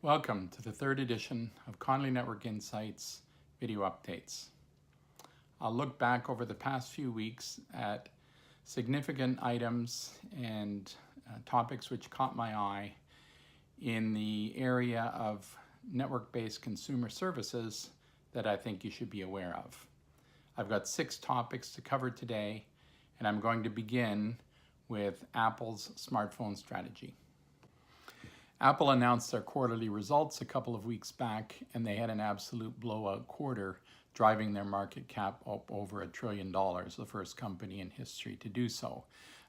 Welcome to the third edition of Conley Network Insights video updates. I'll look back over the past few weeks at significant items and topics which caught my eye in the area of network-based consumer services that I think you should be aware of. I've got 6 topics to cover today, and I'm going to begin with Apple's smartphone strategy. Apple announced their quarterly results a couple of weeks back, and they had an absolute blowout quarter, driving their market cap up over $1 trillion, the first company in history to do so.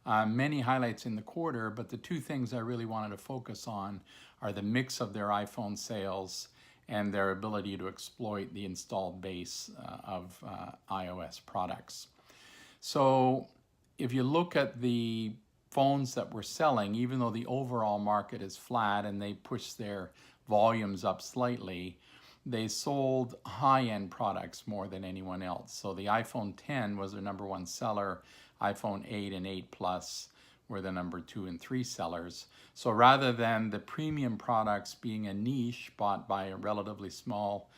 Many highlights in the quarter, but the 2 things I really wanted to focus on are the mix of their iPhone sales and their ability to exploit the installed base of iOS products. So if you look at the phones that we're selling, even though the overall market is flat and they push their volumes up slightly, they sold high-end products more than anyone else. So the iPhone X was their #1 seller, iPhone 8 and 8 Plus were the #2 and 3 sellers. So rather than the premium products being a niche bought by a relatively small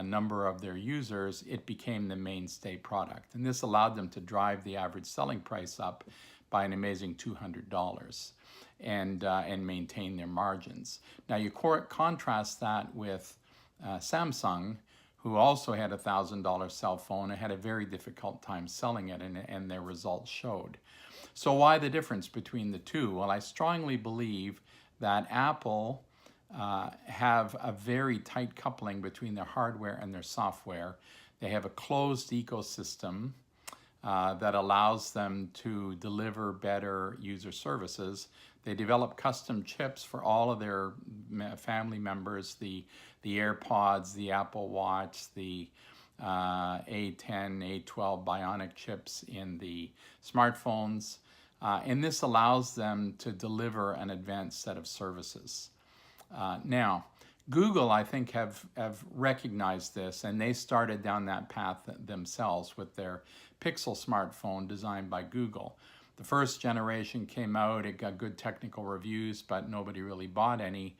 number of their users, it became the mainstay product. And this allowed them to drive the average selling price up by an amazing $200 and maintain their margins. Now you contrast that with Samsung, who also had a $1,000 cell phone and had a very difficult time selling it, and their results showed. So why the difference between the two? Well, I strongly believe that Apple have a very tight coupling between their hardware and their software. They have a closed ecosystem that allows them to deliver better user services. They develop custom chips for all of their family members, the AirPods, the Apple Watch, the A10, A12 Bionic chips in the smartphones. And this allows them to deliver an advanced set of services. Now, Google, I think, have recognized this, and they started down that path themselves with their Pixel smartphone designed by Google. The first generation came out, it got good technical reviews, but nobody really bought any.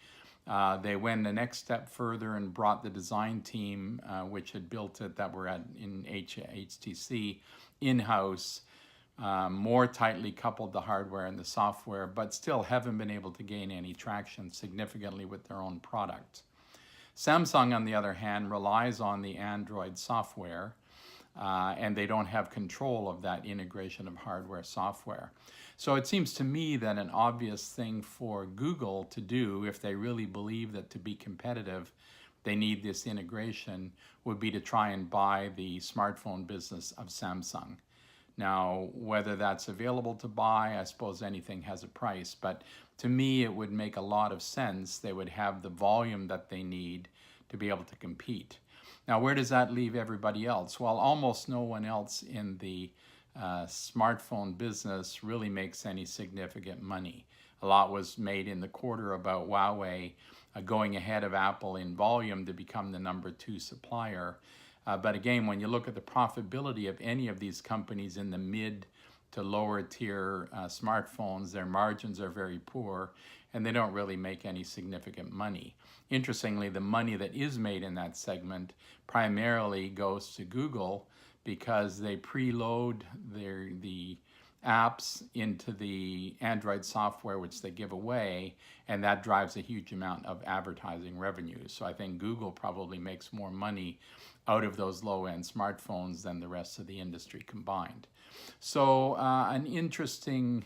They went the next step further and brought the design team, which had built it, that were in HTC, in-house, more tightly coupled the hardware and the software, but still haven't been able to gain any traction significantly with their own product. Samsung, on the other hand, relies on the Android software, and they don't have control of that integration of hardware software. So it seems to me that an obvious thing for Google to do, if they really believe that to be competitive they need this integration, would be to try and buy the smartphone business of Samsung. Now, whether that's available to buy, I suppose anything has a price, but to me it would make a lot of sense. They would have the volume that they need to be able to compete. Now, where does that leave everybody else? Well, almost no one else in the smartphone business really makes any significant money. A lot was made in the quarter about Huawei going ahead of Apple in volume to become the #2 supplier. But again, when you look at the profitability of any of these companies in the mid to lower tier smartphones, their margins are very poor and they don't really make any significant money. Interestingly, the money that is made in that segment primarily goes to Google because they preload the apps into the Android software which they give away, and that drives a huge amount of advertising revenue. So I think Google probably makes more money out of those low-end smartphones than the rest of the industry combined. So an interesting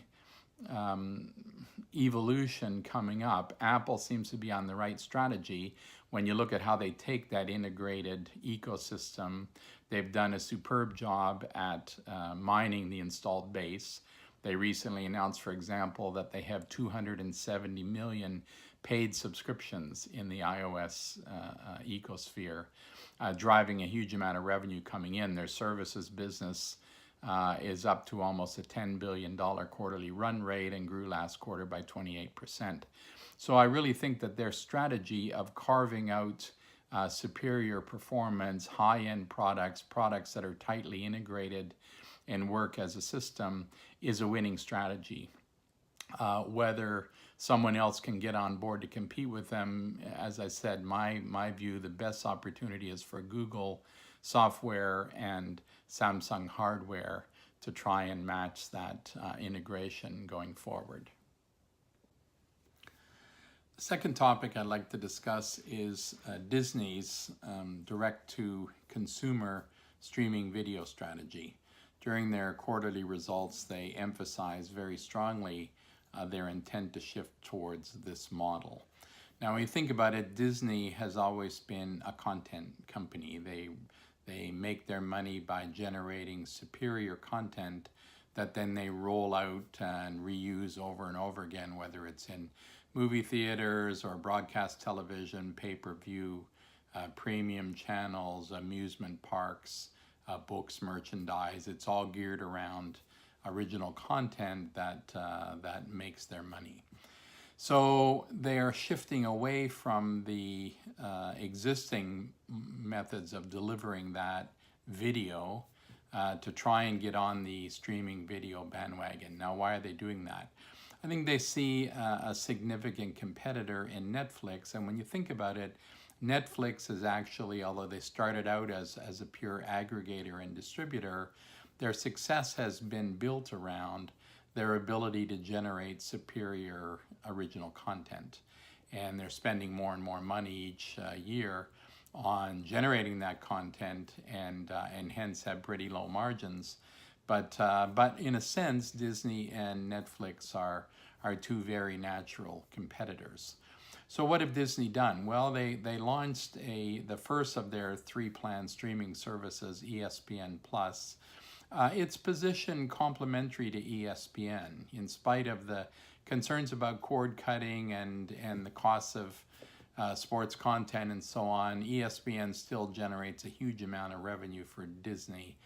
evolution coming up. Apple seems to be on the right strategy. When you look at how they take that integrated ecosystem, they've done a superb job at mining the installed base. They recently announced, for example, that they have 270 million paid subscriptions in the iOS ecosphere, driving a huge amount of revenue coming in. Their services business is up to almost a $10 billion quarterly run rate and grew last quarter by 28%. So I really think that their strategy of carving out superior performance, high-end products that are tightly integrated and work as a system is a winning strategy. Whether someone else can get on board to compete with them. As I said, my view, the best opportunity is for Google software and Samsung hardware to try and match that integration going forward. The second topic I'd like to discuss is Disney's direct-to-consumer streaming video strategy. During their quarterly results, they emphasize very strongly their intent to shift towards this model. Now, when you think about it, Disney has always been a content company. They make their money by generating superior content that then they roll out and reuse over and over again, whether it's in movie theaters or broadcast television, pay-per-view, premium channels, amusement parks, books, merchandise. It's all geared around original content that makes their money. So they are shifting away from the existing methods of delivering that video to try and get on the streaming video bandwagon. Now, why are they doing that? I think they see a significant competitor in Netflix, and when you think about it, Netflix is actually, although they started out as a pure aggregator and distributor, their success has been built around their ability to generate superior original content. And they're spending more and more money each year on generating that content and hence have pretty low margins. But in a sense, Disney and Netflix are two very natural competitors. So what have Disney done? Well, they launched the first of their 3 planned streaming services, ESPN Plus. It's positioned complementary to ESPN in spite of the concerns about cord cutting and the costs of sports content and so on. ESPN still generates a huge amount of revenue for Disney.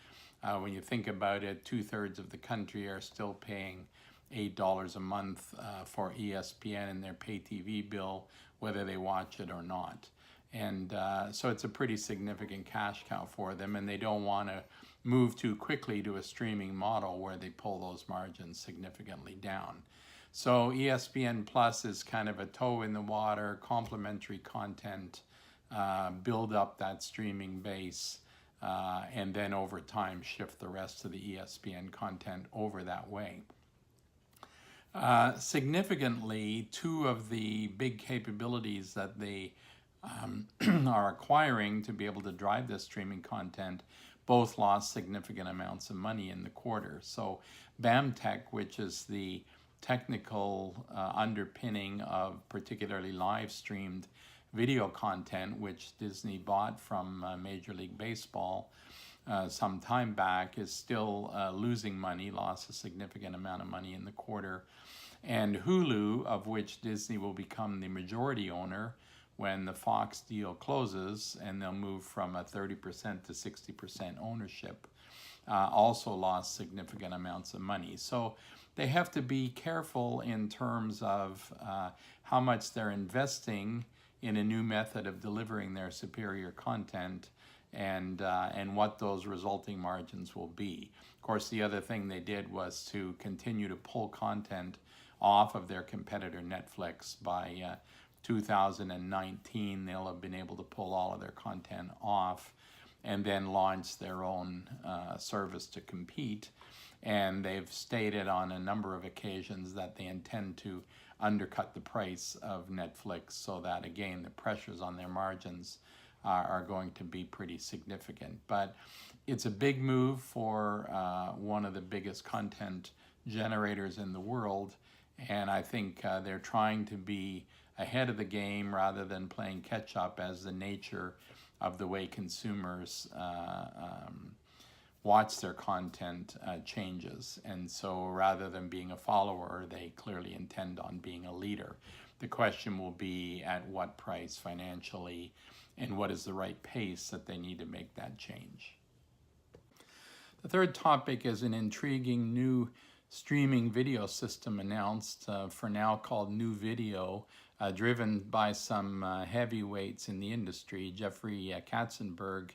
When you think about it, 2/3 of the country are still paying $8 a month for ESPN in their pay TV bill, whether they watch it or not. And so it's a pretty significant cash cow for them, and they don't want to move too quickly to a streaming model where they pull those margins significantly down. So ESPN Plus is kind of a toe in the water, complementary content, build up that streaming base, and then over time shift the rest of the ESPN content over that way. Significantly, 2 of the big capabilities that they are acquiring to be able to drive this streaming content both lost significant amounts of money in the quarter. So BAMTech, which is the technical underpinning of particularly live streamed video content, which Disney bought from Major League Baseball some time back, is still losing money, lost a significant amount of money in the quarter. And Hulu, of which Disney will become the majority owner when the Fox deal closes, and they'll move from a 30% to 60% ownership, also lost significant amounts of money. So they have to be careful in terms of how much they're investing in a new method of delivering their superior content and what those resulting margins will be. Of course, the other thing they did was to continue to pull content off of their competitor Netflix. By 2019, they'll have been able to pull all of their content off and then launch their own service to compete. And they've stated on a number of occasions that they intend to undercut the price of Netflix so that, again, the pressures on their margins are going to be pretty significant. But it's a big move for one of the biggest content generators in the world, and I think they're trying to be ahead of the game rather than playing catch up, as the nature of the way consumers watch their content changes. And so rather than being a follower, they clearly intend on being a leader. The question will be at what price financially, and what is the right pace that they need to make that change. The third topic is an intriguing new streaming video system announced for now called New Video, driven by some heavyweights in the industry. Jeffrey Katzenberg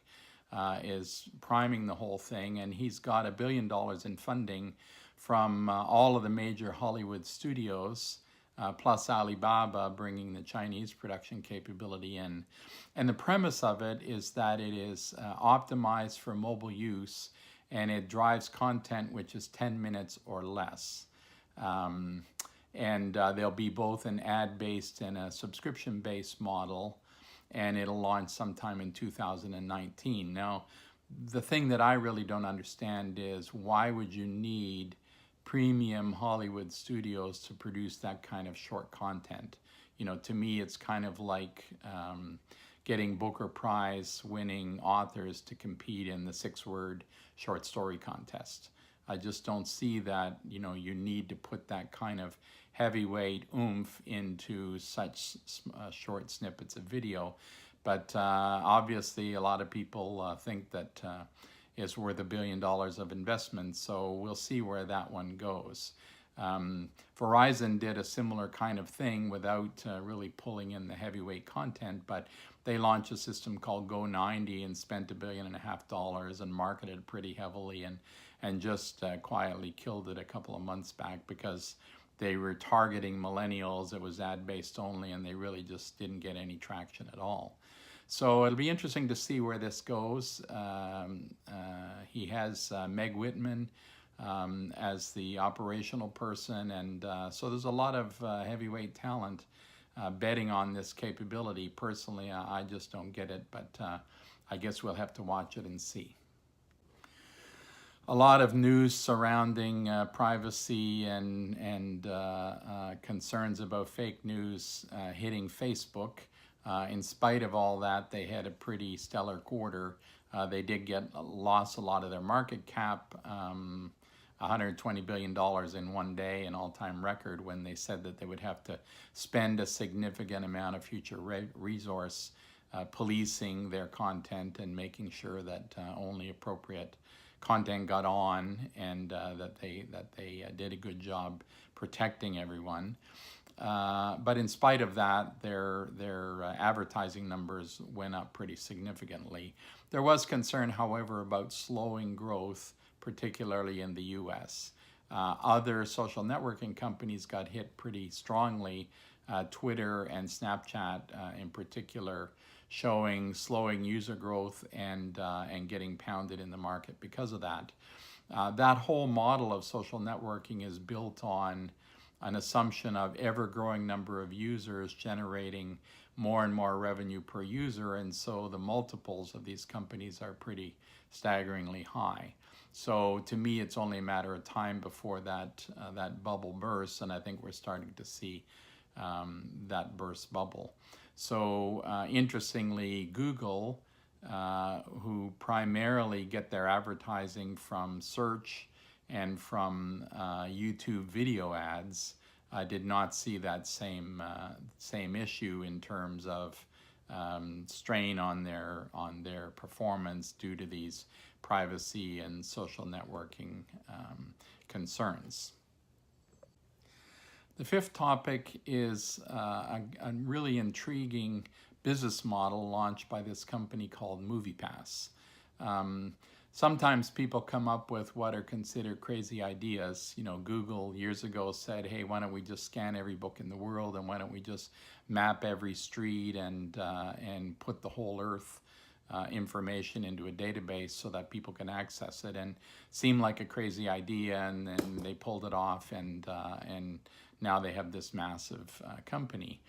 is priming the whole thing, and he's got $1 billion in funding from all of the major Hollywood studios plus Alibaba bringing the Chinese production capability in. And the premise of it is that it is optimized for mobile use, and it drives content which is 10 minutes or less. And there'll be both an ad-based and a subscription-based model, and it'll launch sometime in 2019. Now, the thing that I really don't understand is why would you need premium Hollywood studios to produce that kind of short content? You know, to me, it's kind of like getting Booker Prize winning authors to compete in the 6-word short story contest. I just don't see that, you know, you need to put that kind of heavyweight oomph into such short snippets of video. But obviously, a lot of people think that it's worth $1 billion of investment, so we'll see where that one goes. Verizon did a similar kind of thing without really pulling in the heavyweight content, but they launched a system called Go90 and spent $1.5 billion and marketed it pretty heavily, and just quietly killed it a couple of months back because they were targeting millennials. It was ad-based only, and they really just didn't get any traction at all. So it'll be interesting to see where this goes. He has Meg Whitman as the operational person, and so there's a lot of heavyweight talent betting on this capability. Personally, I just don't get it, but I guess we'll have to watch it and see. A lot of news surrounding privacy and concerns about fake news hitting Facebook. In spite of all that, they had a pretty stellar quarter. They did lost a lot of their market cap, $120 billion in one day, an all-time record, when they said that they would have to spend a significant amount of future resource policing their content and making sure that only appropriate content got on, and that they did a good job protecting everyone. But in spite of that, their advertising numbers went up pretty significantly. There was concern, however, about slowing growth, particularly in the US. Other social networking companies got hit pretty strongly, Twitter and Snapchat in particular, showing slowing user growth and getting pounded in the market because of that. That whole model of social networking is built on an assumption of ever-growing number of users generating more and more revenue per user, and so the multiples of these companies are pretty staggeringly high. So to me, it's only a matter of time before that bubble bursts, and I think we're starting to see that burst bubble. So interestingly, Google, who primarily get their advertising from search and from YouTube video ads, did not see that same issue in terms of strain on their performance due to these privacy and social networking concerns. The fifth topic is a really intriguing business model launched by this company called MoviePass. Sometimes people come up with what are considered crazy ideas. You know, Google years ago said, hey, why don't we just scan every book in the world, and why don't we just map every street and put the whole earth information into a database so that people can access it, and seemed like a crazy idea, and then they pulled it off, and now they have this massive company.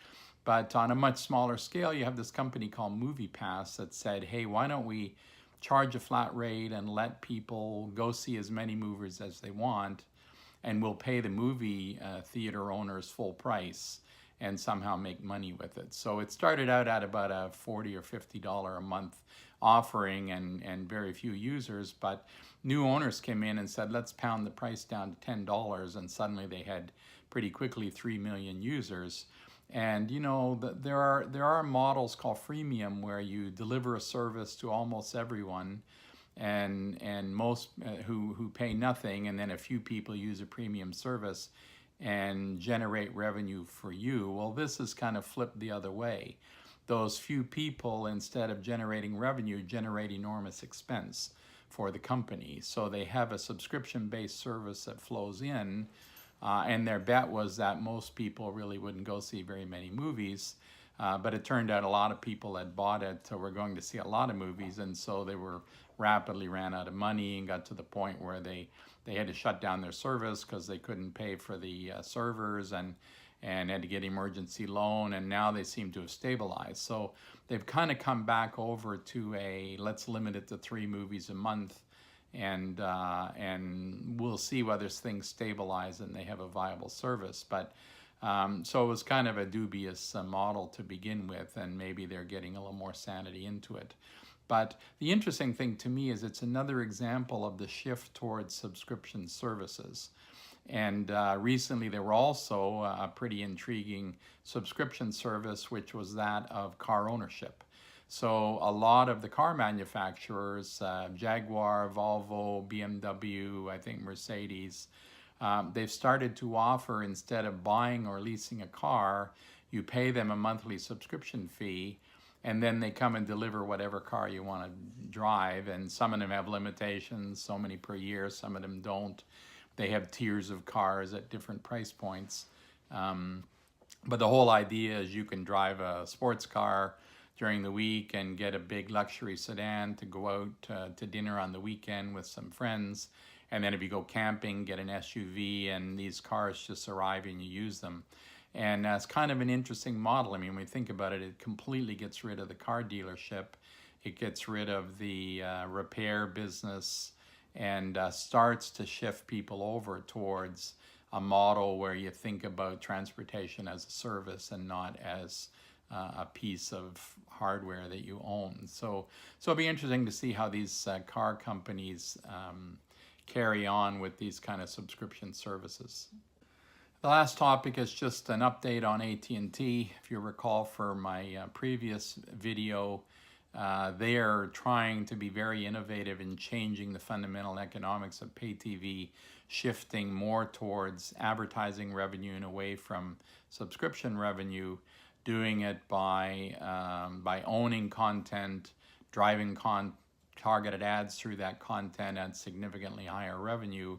But on a much smaller scale, you have this company called MoviePass that said, hey, why don't we charge a flat rate and let people go see as many movies as they want, and we'll pay the movie theater owners full price and somehow make money with it. So it started out at about a $40 or $50 a month offering and very few users, but new owners came in and said, let's pound the price down to $10, and suddenly they had pretty quickly 3 million users. And you know, there are models called freemium where you deliver a service to almost everyone, and most who pay nothing, and then a few people use a premium service and generate revenue for you. Well, this is kind of flipped the other way. Those few people, instead of generating revenue, generate enormous expense for the company. So they have a subscription-based service that flows in, And their bet was that most people really wouldn't go see very many movies. But it turned out a lot of people that bought it were going to see a lot of movies, and so they were rapidly ran out of money and got to the point where they had to shut down their service because they couldn't pay for the servers, and had to get emergency loan, and now they seem to have stabilized. So they've kind of come back over to a let's limit it to 3 movies a month, and we'll see whether things stabilize and they have a viable service. But so it was kind of a dubious model to begin with, and maybe they're getting a little more sanity into it. But the interesting thing to me is it's another example of the shift towards subscription services. And recently there were also a pretty intriguing subscription service, which was that of car ownership. So a lot of the car manufacturers, Jaguar, Volvo, BMW, I think Mercedes, they've started to offer, instead of buying or leasing a car, you pay them a monthly subscription fee, and then they come and deliver whatever car you want to drive. And some of them have limitations, so many per year, some of them don't. They have tiers of cars at different price points. But the whole idea is you can drive a sports car during the week and get a big luxury sedan to go out to dinner on the weekend with some friends. And then if you go camping, get an SUV, and these cars just arrive and you use them. And that's kind of an interesting model. I mean, when we think about it, it completely gets rid of the car dealership. It gets rid of the repair business, and starts to shift people over towards a model where you think about transportation as a service and not as a piece of hardware that you own. So it'll be interesting to see how these car companies carry on with these kind of subscription services. The last topic is just an update on AT&T. If you recall for my previous video, they are trying to be very innovative in changing the fundamental economics of pay TV, shifting more towards advertising revenue and away from subscription revenue, doing it by owning content, driving targeted ads through that content at significantly higher revenue,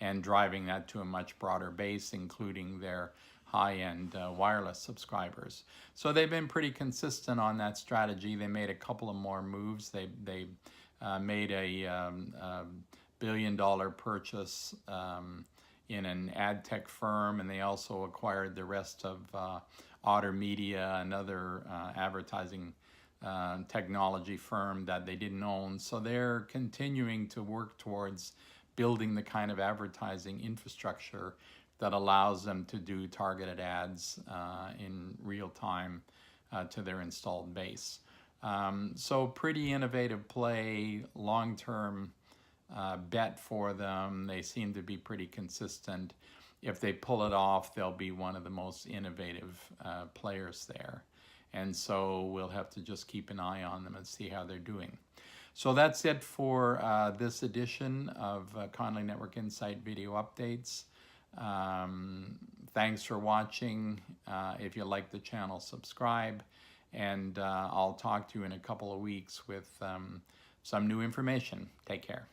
and driving that to a much broader base, including their high-end wireless subscribers. So they've been pretty consistent on that strategy. They made a couple of more moves. They made a billion-dollar purchase in an ad tech firm, and they also acquired the rest of Otter Media, another advertising technology firm that they didn't own. So they're continuing to work towards building the kind of advertising infrastructure that allows them to do targeted ads in real time to their installed base. So pretty innovative play, long-term bet for them. They seem to be pretty consistent. If they pull it off, they'll be one of the most innovative players there. And so we'll have to just keep an eye on them and see how they're doing. So that's it for this edition of Conley Network Insight Video Updates. Thanks for watching. If you like the channel, subscribe, and I'll talk to you in a couple of weeks with some new information. Take care.